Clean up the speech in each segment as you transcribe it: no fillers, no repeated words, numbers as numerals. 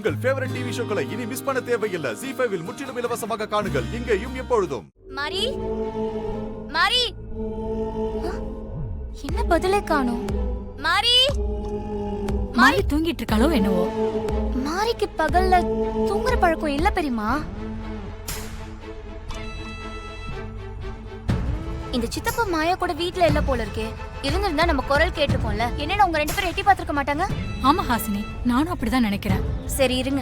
உங்கள் favourite TV ஷோக்களை இனி miss பண்ண தேவையில்லை. ZEE5 இல் முற்றிலும் இலவசமாக காணுங்கள். இங்கேயும் எப்பொழுதும். மாரி மாரி என்ன பதிலே காணோம்? மாரி மாரி தூங்கிட்டு இருக்காளோ என்னவோ. மாரிக்கு பகல்ல தூங்குற பழக்கம் இல்ல பெரியமா. இந்த சித்தப்பா மாயா கூட வீட்ல இல்ல போல இருக்கே. இருந்திருந்தா நம்ம குரல் கேட்டிருப்போம்ல. என்னடா உங்க ரெண்டு பேரும் எட்டி பாத்துக்க மாட்டாங்க? ஆமா ஹாசினி, நானும் அப்படிதான் நினைக்கிறேன். சரி இருங்க,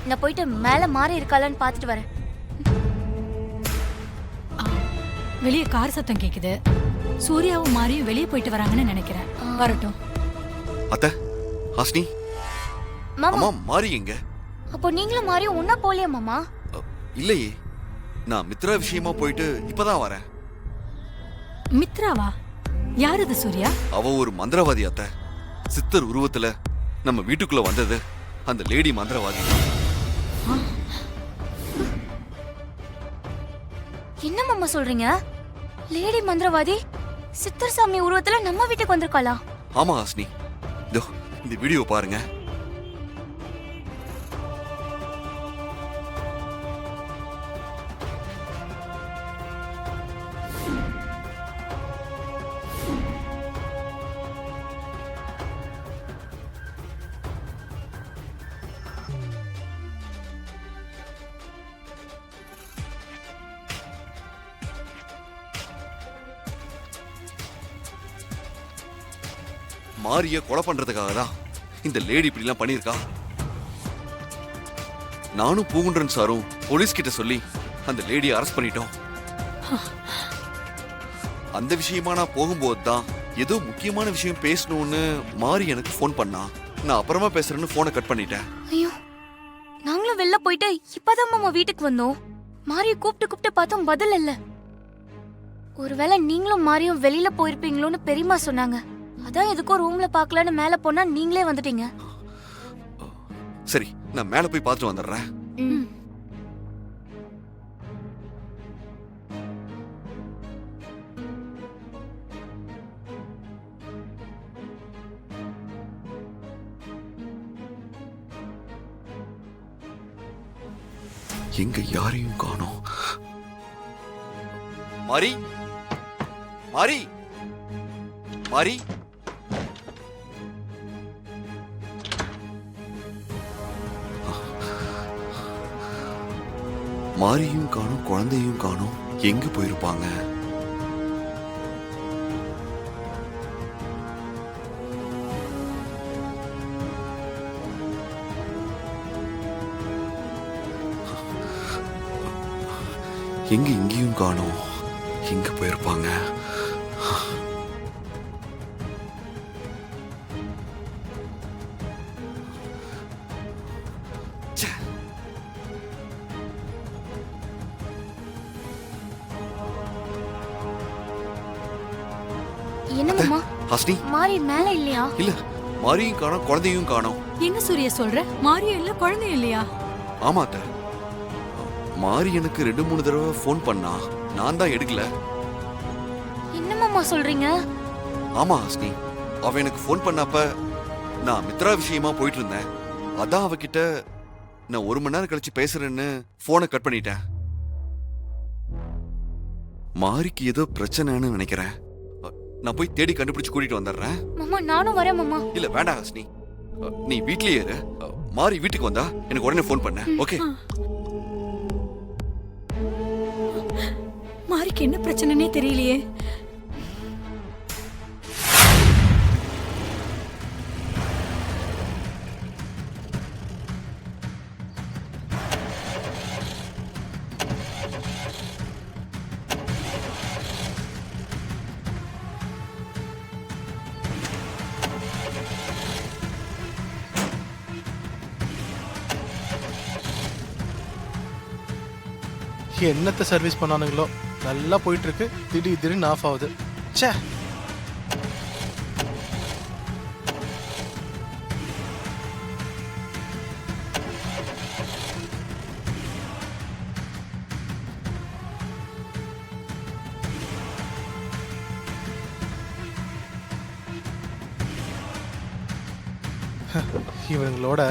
நான் போயிட்டு மேல மாறி இருக்காளான்னு பாத்துட்டு வரேன். வெளியே கார் சத்தம் கேக்குது. சூர்யாவும் மாரியும் வெளியே போயிட்டு வராங்கன்னு நினைக்கிறேன். வரட்டும். அத்தை, ஹாசினி, மாமா மாறி எங்க? அப்போ நீங்களும் மாறியும் ஒன்னா போலியா மாமா? இல்லையே, நான் மித்ரா விஷயமா போயிட்டு இப்பதான் வரேன். மித்ராவா? யார் இது சூர்யா? அவ ஒரு மந்திரவாதி அத்தை. சித்தர் உருவத்துல நம்ம வீட்டுக்குள்ள வந்தது அந்த லேடி மந்திரவாதி. என்ன மாமா சொல்றீங்க? லேடி மந்திரவாதி சித்தர் சாமி உருவத்துல நம்ம வீட்டுக்கு வந்திருக்காளா? ஆமா ஹாசினி, இதோ இந்த வீடியோ பாருங்க. மாரிய கொலை பண்றதுக்காக தான் இந்த லேடி இப்படி எல்லாம் பண்ணிருக்கா. நானும் பூங்குன்றன் சாரும் போலீஸ் கிட்ட சொல்லி அந்த லேடியை அரெஸ்ட் பண்ணிட்டோம். அந்த விஷயமா நான் போகும்போது தான் ஏதோ முக்கியமான விஷயம் பேசணும்னு மாரி எனக்கு போன் பண்ணா. நான் அப்புறமா பேசுறேன்னு போனை கட் பண்ணிட்டேன். ஐயோ, நாங்களும் வெளில போயிட்டு இப்பதான் மாமா வீட்டுக்கு வந்தோம். மாரிய கூப்பிட்டு பார்த்தோம், பதில் இல்ல. ஒருவேளை நீங்களும் மாரியும் வெளியில போயிருப்பீங்களோன்னு பெரியமா சொன்னாங்க. அதான் எதுக்கும் ரூம்ல பாக்கலான்னு மேல போனா நீங்களே வந்துட்டீங்க. சரி, நான் மேல போய் பார்த்துட்டு வந்துடுறேன். எங்க யாரையும் காணோம். மாரி, மாரி, மாரி, மாரியும் காணும், குழந்தையும் காணும். எங்க போயிருப்பாங்க? எங்க இங்கேயும் காணும். எங்க போயிருப்பாங்க? என்ன மாமா? ஹாசினி, மாரி மேல இல்லையா? இல்ல, மாரியும் காணோம், குழந்தையும் காணோம். என்ன சூர்யா சொல்ற? மாரியும் இல்ல, குழந்தையும் இல்லையா? ஆமா அத்தை, மாரி எனக்கு 2-3 தடவை போன் பண்ணா. நான் தான் எடுக்கல. என்ன மாமா சொல்றீங்க? ஆமா ஹாசினி, அவ எனக்கு போன் பண்ணப்ப நான் மித்ரா விஷயமா போயிட்டு இருந்தேன். அதான் அவகிட்ட நான் 1 மணி நேரம் கழிச்சு பேசுறேன்னு போனை கட் பண்ணிட்டேன். மாரிக்கு ஏதோ பிரச்சனைன்னு நினைக்கிறேன். நான் போய் தேடி கண்டுபிடிச்சு கூட்டிட்டு வந்துடுறேன். மாமா நானும் வரேன் மாமா. இல்ல வேண்டாம் ஹாசினி, நீ வீட்லயே இரு. மாரி வீட்டுக்கு வந்தா எனக்கு உடனே போன் பண்ண. ஓகே? மாரிக்கு என்ன பிரச்சனைனே தெரியலையே. என்னத்தை சர்வீஸ் பண்ணானுங்களோ, நல்லா போயிட்டு இருக்கு, திடீர்னு ஆஃப் ஆகுது. ச்சே. இவங்களோட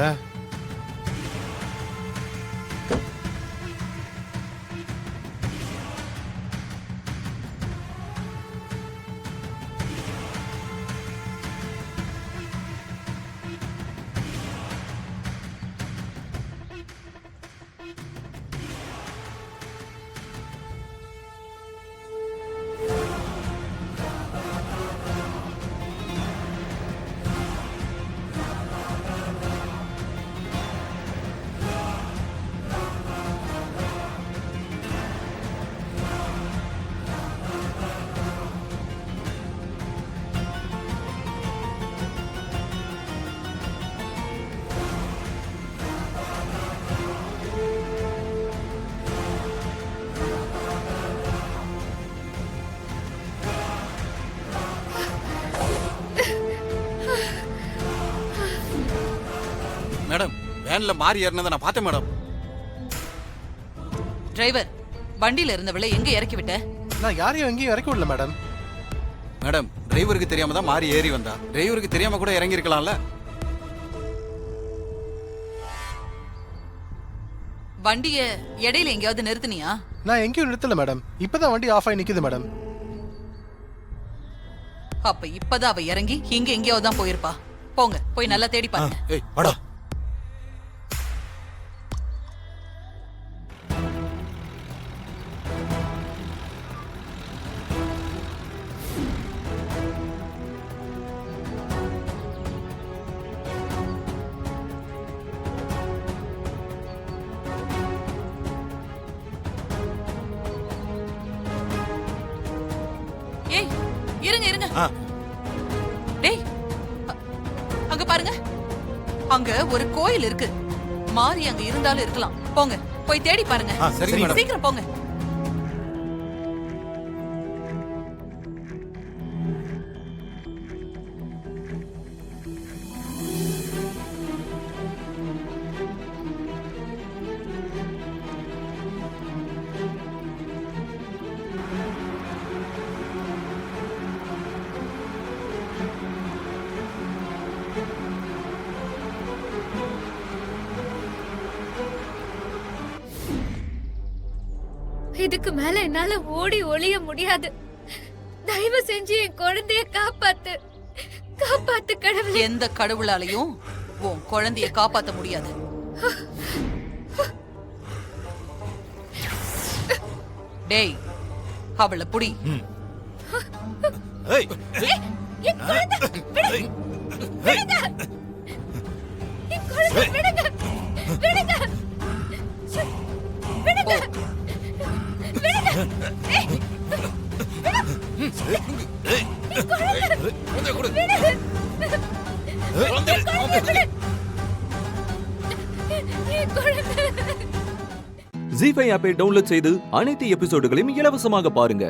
வேன்ல மாறி ஏறினதை நான் பார்த்தேன் மேடம். டிரைவர், வண்டியில இருந்தவளை எங்க இறக்கி விட்ட? நான் யாரையும் எங்கேயும் இறக்கி விடல மேடம். மேடம், டிரைவருக்கு தெரியாம தான் மாறி ஏறி வந்தா. டிரைவருக்கு தெரியாம கூட இறங்கி இருக்கலாம்ல. வண்டிய இடையில எங்கேயாவது நிறுத்தினியா? நான் எங்கேயும் நிறுத்தல மேடம். இப்பதான் வண்டி ஆஃப் ஆகி நிக்குது மேடம். அப்ப இப்பதான் அவ இறங்கி இங்க எங்கேயாவது தான் போயிருப்பா. போங்க, போய் நல்லா தேடி பாருங்க. ஏய் வாடா. ஏய், இருங்க இருங்க. டேய், அங்க பாருங்க. அங்க ஒரு கோயில் இருக்கு. மாறி அங்க இருந்தாலும் இருக்கலாம். போங்க, போய் தேடி பாருங்க. சரிங்க மேடம். சீக்கிரம் போங்க. இதுக்கு மேல என்னால ஓடி ஒளிய முடியாது. தயவு செஞ்சு என் குழந்தைய காப்பாத்து, காப்பாத்து கடவுளே. எந்த கடவுளாலையும் உன் குழந்தைய காப்பாத்த முடியாது. டேய், அவளை புடி. ஏய், என் குழந்தை விடுங்க, விடுங்க. என் குழந்தை விடுங்க, விடுங்க, விடுங்க. ஜீ5 ஆப்பை டவுன்லோட் செய்து அனைத்து எபிசோடுகளையும் இலவசமாக பாருங்க.